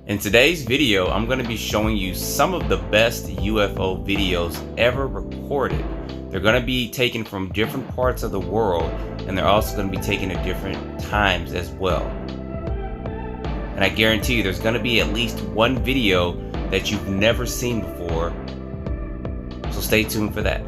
In today's video, I'm going to be showing you some of the best UFO videos ever recorded. They're going to be taken from different parts of the world, and they're also going to be taken at different times as well. And I guarantee you there's going to be at least one video that you've never seen before, so stay tuned for that.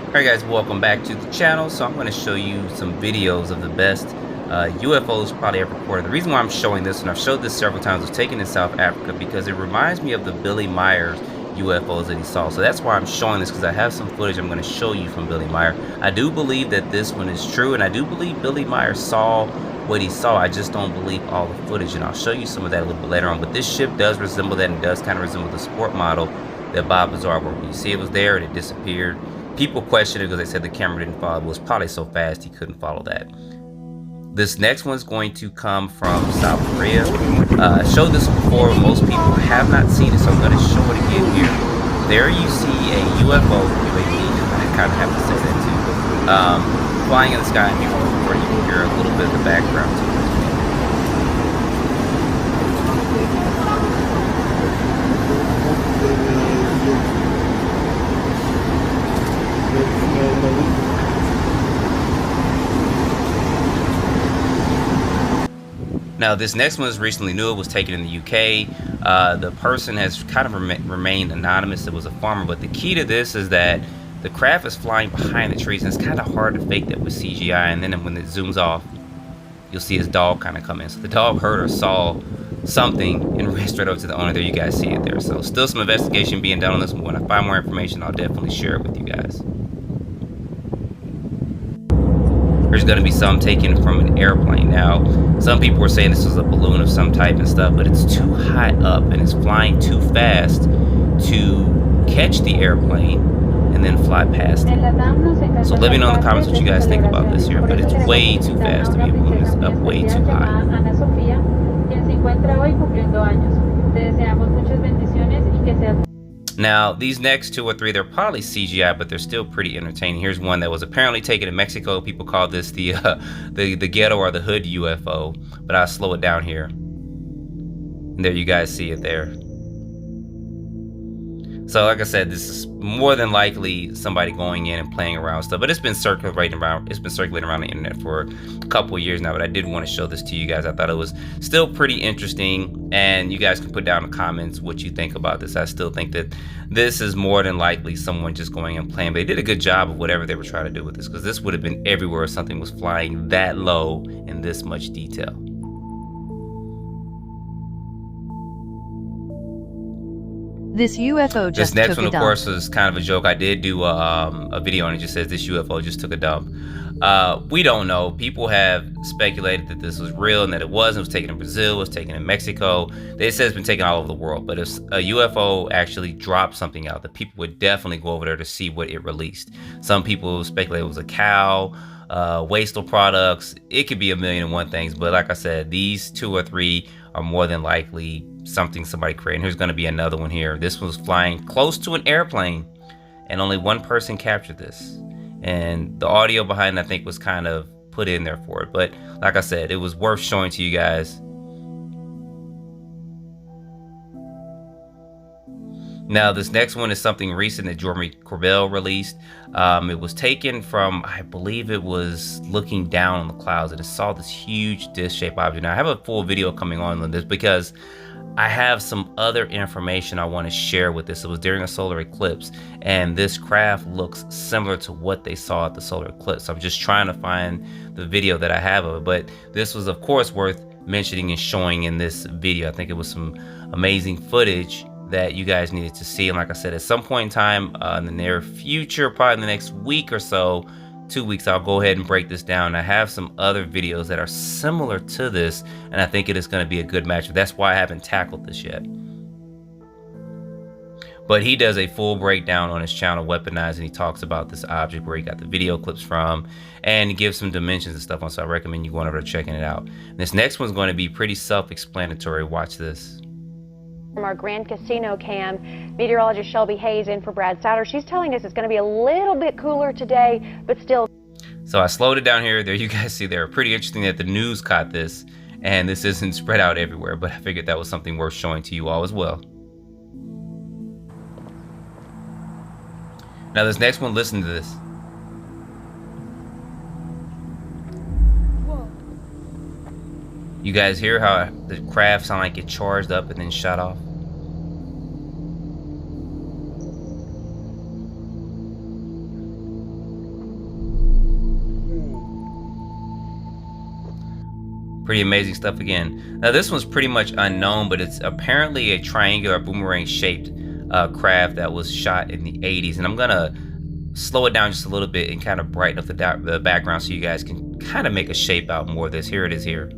Alright guys, welcome back to the channel. So I'm going to show you some videos of the best UFOs probably ever recorded. The reason why I'm showing this, and I've showed this several times, was taken in South Africa because it reminds me of the Billy Myers UFOs that he saw. So that's why I'm showing this, because I have some footage I'm going to show you from Billy Myers. I do believe that this one is true, and I do believe Billy Myers saw what he saw. I just don't believe all the footage, and I'll show you some of that a little bit later on. But this ship does resemble that, and does kind of resemble the sport model that Bob Lazar wore. You see it was there and it disappeared. People questioned it because they said the camera didn't follow. It was probably so fast he couldn't follow that. This next one's going to come from South Korea. I showed this before, but most people have not seen it, so I'm going to show it again here. There you see a UFO, UAP, I kind of have to say that too, flying in the sky, and where you can hear a little bit of the background to it. Now this next one is recently new. It was taken in the UK. The person has kind of remained anonymous. It was a farmer, but the key to this is that the craft is flying behind the trees, and it's kind of hard to fake that with CGI. And then when it zooms off, you'll see his dog kind of come in. So the dog heard or saw something and ran straight over to the owner. There you guys see it there. So still some investigation being done on this one. When I find more information, I'll definitely share it with you guys. There's going to be some taken from an airplane. Now, some people were saying this was a balloon of some type and stuff, but it's too high up and it's flying too fast to catch the airplane and then fly past it. So let me know in the comments what you guys think about this here, but it's way too fast to be a balloon. It's up way too high. Now, these next two or three, they're probably CGI, but they're still pretty entertaining. Here's one that was apparently taken in Mexico. People call this the ghetto or the hood UFO, but I'll slow it down here. And there you guys see it there. So like I said, this is more than likely somebody going in and playing around with stuff, but it's been circulating around the internet for a couple of years now. But I did want to show this to you guys. I thought it was still pretty interesting, and you guys can put down in the comments what you think about this. I still think that this is more than likely someone just going and playing, but they did a good job of whatever they were trying to do with this, because this would have been everywhere if something was flying that low in this much detail. This UFO just this next took one, a of dump. course, is kind of a joke. I did do a video and it just says this UFO just took a dump. We don't know. People have speculated that this was real and that it wasn't. It was taken in Brazil, it was taken in Mexico. They said it's been taken all over the world, but if a UFO actually dropped something out, the people would definitely go over there to see what it released. Some people speculate it was a cow, wasteful products. It could be a million and one things, but like I said, these two or three are more than likely something somebody created. Here's going to be another one here. This was flying close to an airplane, and only one person captured this. And the audio behind it, I think, was kind of put in there for it. But like I said, it was worth showing to you guys. Now, this next one is something recent that Jeremy Corbell released. It was taken from, I believe it was looking down on the clouds, and it saw this huge disc-shaped object. Now, I have a full video coming on this because I have some other information I want to share with this. It was during a solar eclipse, and this craft looks similar to what they saw at the solar eclipse. So I'm just trying to find the video that I have of it, but this was, of course, worth mentioning and showing in this video. I think it was some amazing footage that you guys needed to see. And like I said, at some point in time in the near future, probably in the next week or so, 2 weeks, I'll go ahead and break this down. I have some other videos that are similar to this, and I think it is going to be a good match. That's why I haven't tackled this yet. But he does a full breakdown on his channel, Weaponized, and he talks about this object, where he got the video clips from, and he gives some dimensions and stuff on. So I recommend you going over to checking it out. This next one's going to be pretty self-explanatory. Watch this. From our Grand Casino cam, meteorologist Shelby Hayes in for Brad Souter. She's telling us it's going to be a little bit cooler today, but still. So I slowed it down here. There you guys see there. Pretty interesting that the news caught this, and this isn't spread out everywhere, but I figured that was something worth showing to you all as well. Now this next one, listen to this. Whoa. You guys hear how the craft sound like it charged up and then shot off? Pretty amazing stuff again. Now this one's pretty much unknown, but it's apparently a triangular boomerang shaped craft that was shot in the 80s. And I'm gonna slow it down just a little bit and kind of brighten up the background so you guys can kind of make a shape out more of this. Here it is here.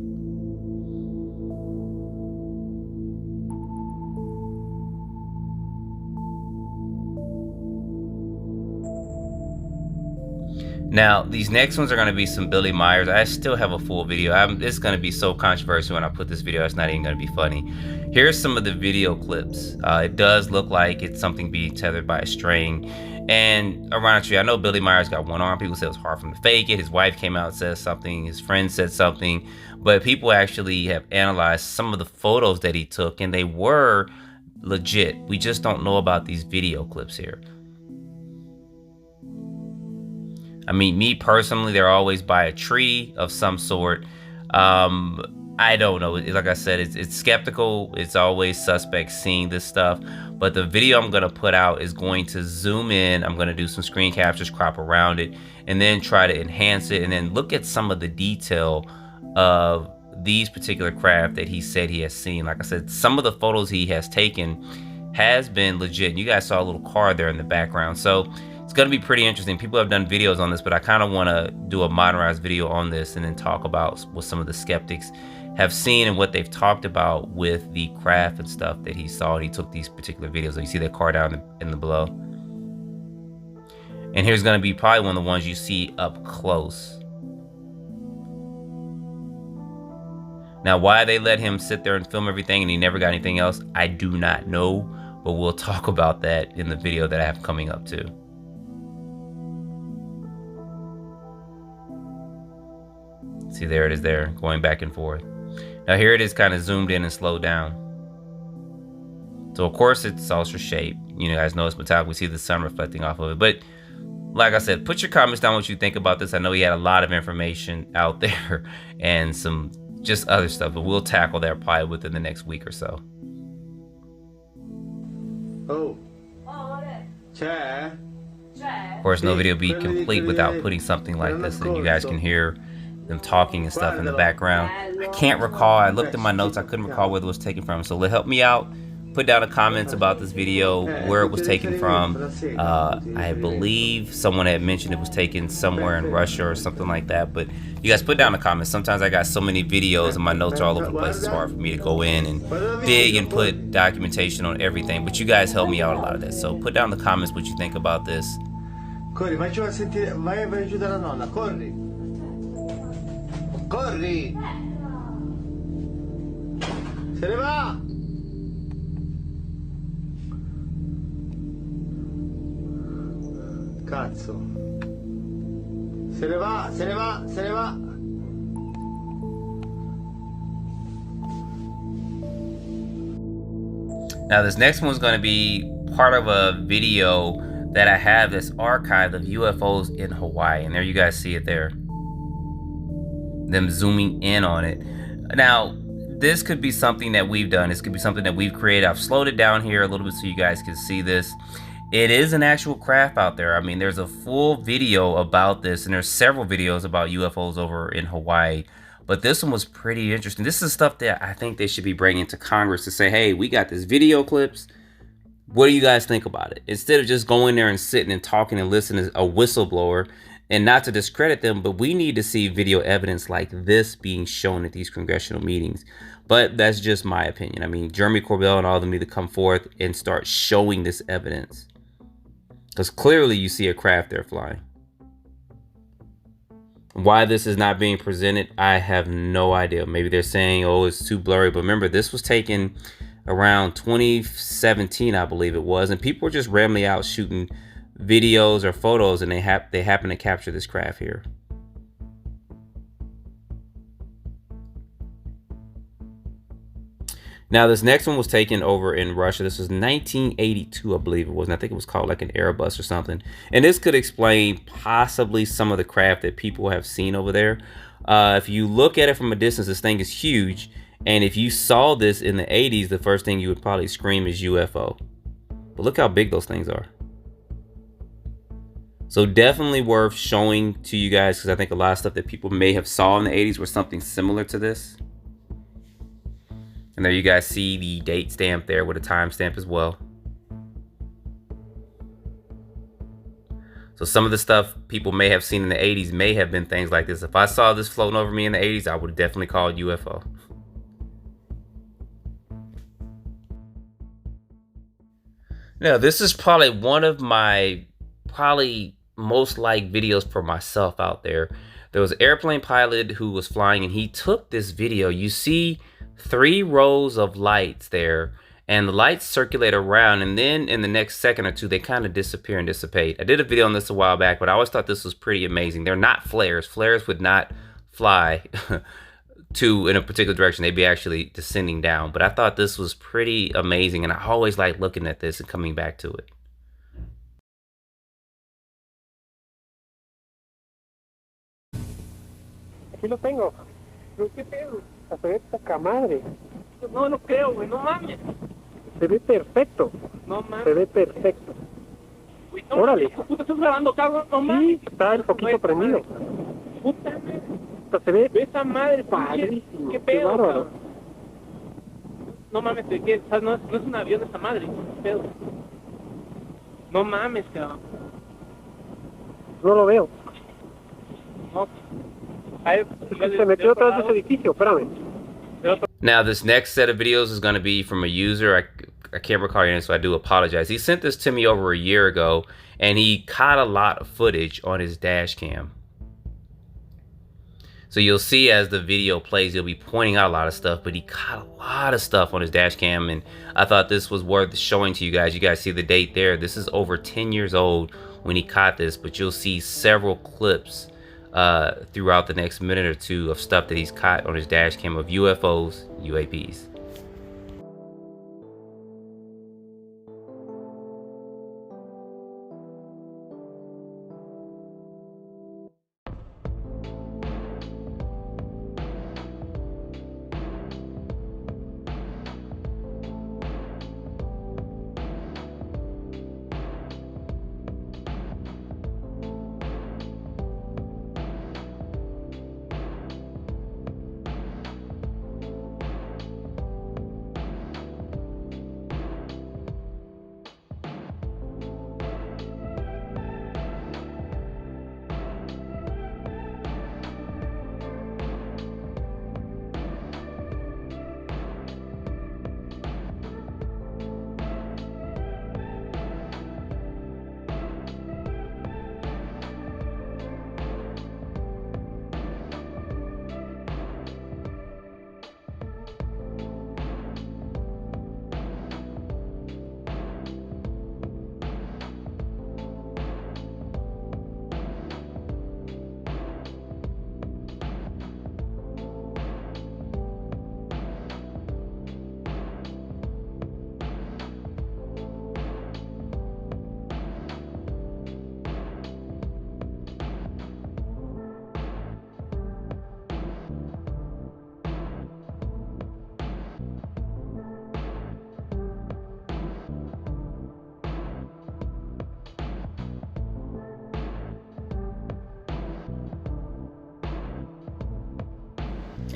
Now, these next ones are going to be some Billy Myers. I still have a full video. It's going to be so controversial when I put this video. It's not even going to be funny. Here's some of the video clips. It does look like it's something being tethered by a string. And ironically, I know Billy Myers got one arm. People said it was hard for him to fake it. His wife came out and said something. His friend said something. But people actually have analyzed some of the photos that he took, and they were legit. We just don't know about these video clips here. I mean, me personally, they're always by a tree of some sort. I don't know. Like I said, it's skeptical. It's always suspect seeing this stuff. But the video I'm going to put out is going to zoom in. I'm going to do some screen captures, crop around it, and then try to enhance it. And then look at some of the detail of these particular craft that he said he has seen. Like I said, some of the photos he has taken has been legit. You guys saw a little car there in the background. So it's going to be pretty interesting. People have done videos on this, but I kind of want to do a modernized video on this and then talk about what some of the skeptics have seen and what they've talked about with the craft and stuff that he saw. He took these particular videos. So you see that car down in the below. And here's going to be probably one of the ones you see up close. Now, why they let him sit there and film everything and he never got anything else, I do not know, but we'll talk about that in the video that I have coming up too. See, there it is there, going back and forth. Now here it is kind of zoomed in and slowed down. So of course it's saucer shaped. You guys know it's metallic. We see the sun reflecting off of it. But like I said, put your comments down what you think about this. I know he had a lot of information out there and some just other stuff, but we'll tackle that probably within the next week or so. Oh. Of course, no video be complete without putting something like this, and you guys can hear them talking and stuff in the background. I can't recall. I looked at my notes. I couldn't recall where it was taken from. So help me out. Put down the comments about this video, where it was taken from. I believe someone had mentioned it was taken somewhere in Russia or something like that. But you guys put down the comments. Sometimes I got so many videos and my notes are all over the place. It's hard for me to go in and dig and put documentation on everything. But you guys help me out a lot of that. So put down the comments what you think about this. Corri, vai giù a sentire, vai giù dalla nonna, corri. Corri. Se ne va. Cazzo. Se ne va, se ne va, se ne va. Now this next one's going to be part of a video that I have that's archived of UFOs in Hawaii. And there you guys see it there. Them zooming in on it. Now, this could be something that we've done. This could be something that we've created. I've slowed it down here a little bit so you guys can see this. It is an actual craft out there. I mean, there's a full video about this, and there's several videos about UFOs over in Hawaii. But this one was pretty interesting. This is stuff that I think they should be bringing to Congress to say, hey, we got this video clips. What do you guys think about it? Instead of just going there and sitting and talking and listening to a whistleblower And not to discredit them, but we need to see video evidence like this being shown at these congressional meetings. But that's just my opinion. I mean, Jeremy Corbell and all of them need to come forth and start showing this evidence. Because clearly you see a craft there flying. Why this is not being presented, I have no idea. Maybe they're saying, oh, it's too blurry. But remember, this was taken around 2017, I believe it was. And people were just randomly out shooting videos or photos, and they happen to capture this craft here. Now, this next one was taken over in Russia. This was 1982, I believe it was. And I think it was called like an Airbus or something. And this could explain possibly some of the craft that people have seen over there. If you look at it from a distance, this thing is huge. And if you saw this in the 80s, the first thing you would probably scream is UFO. But look how big those things are. So definitely worth showing to you guys, because I think a lot of stuff that people may have saw in the 80s was something similar to this. And there you guys see the date stamp there with a time stamp as well. So some of the stuff people may have seen in the 80s may have been things like this. If I saw this floating over me in the 80s, I would definitely call it UFO. Now, this is probably one of my most liked videos for myself out there. There was an airplane pilot who was flying, and he took this video. You see 3 rows of lights there, and the lights circulate around, and then in the next second or two they kind of disappear and dissipate. I did a video on this a while back, but I always thought this was pretty amazing. They're not flares. Flares would not fly in a particular direction. They'd be actually descending down. But I thought this was pretty amazing, and I always like looking at this and coming back to it. Aquí lo tengo. Pero qué pedo. Se ve poca madre. No, no creo, güey. No mames. Se ve perfecto. No mames. Se ve perfecto. Güey, no, órale. ¿Tú te estás grabando, cabrón? No mames. Sí, está el foquito prendido. Puta madre. Se ve esa madre, padrísimo. ¿Qué pedo, qué cabrón? No mames, ¿qué? O sea, no es un avión esa madre. ¿Qué pedo? No mames, cabrón. No lo veo. No. Se metió atrás de ese edificio, espérame. Now, this next set of videos is going to be from a user. I can't recall your name, so I do apologize. He sent this to me over a year ago, and he caught a lot of footage on his dash cam. So you'll see as the video plays, he'll be pointing out a lot of stuff, but he caught a lot of stuff on his dash cam, and I thought this was worth showing to you guys. You guys see the date there. This is over 10 years old when he caught this, but you'll see several clips throughout the next minute or two of stuff that he's caught on his dash cam of UFOs, UAPs.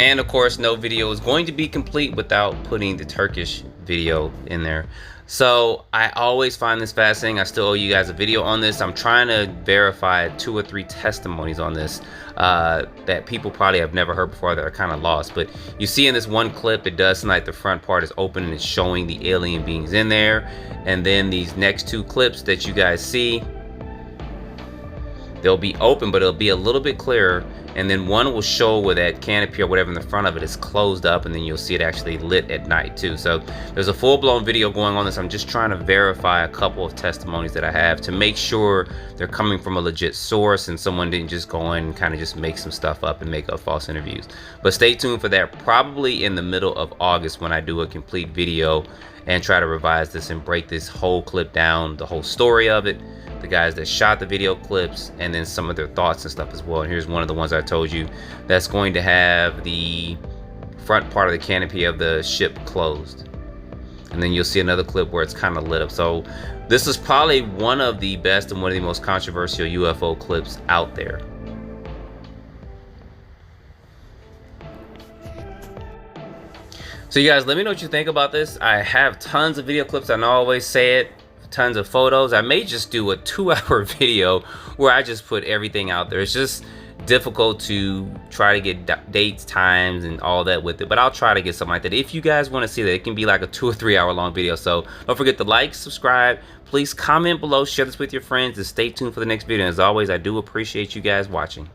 And of course, no video is going to be complete without putting the Turkish video in there. So I always find this fascinating. I still owe you guys a video on this. I'm trying to verify 2 or 3 testimonies on this that people probably have never heard before, that are kind of lost. But you see in this one clip, it does seem like the front part is open and it's showing the alien beings in there. And then these next 2 clips that you guys see, they'll be open, but it'll be a little bit clearer. And then one will show where that canopy or whatever in the front of it is closed up, and then you'll see it actually lit at night too. So there's a full-blown video going on this. I'm just trying to verify a couple of testimonies that I have to make sure they're coming from a legit source and someone didn't just go in and kind of just make some stuff up and make up false interviews. But stay tuned for that, probably in the middle of August, when I do a complete video and try to revise this and break this whole clip down, the whole story of it, the guys that shot the video clips, and then some of their thoughts and stuff as well. And here's one of the ones I told you that's going to have the front part of the canopy of the ship closed. And then you'll see another clip where it's kind of lit up. So this is probably one of the best and one of the most controversial UFO clips out there. So you guys, let me know what you think about this. I have tons of video clips. I know I always say it. Tons of photos. I may just do a 2-hour video where I just put everything out there. It's just difficult to try to get dates, times, and all that with it, but I'll try to get something like that. If you guys want to see that, it can be like a 2 or 3 hour long video. So don't forget to like, subscribe, please comment below, share this with your friends, and stay tuned for the next video. As always, I do appreciate you guys watching.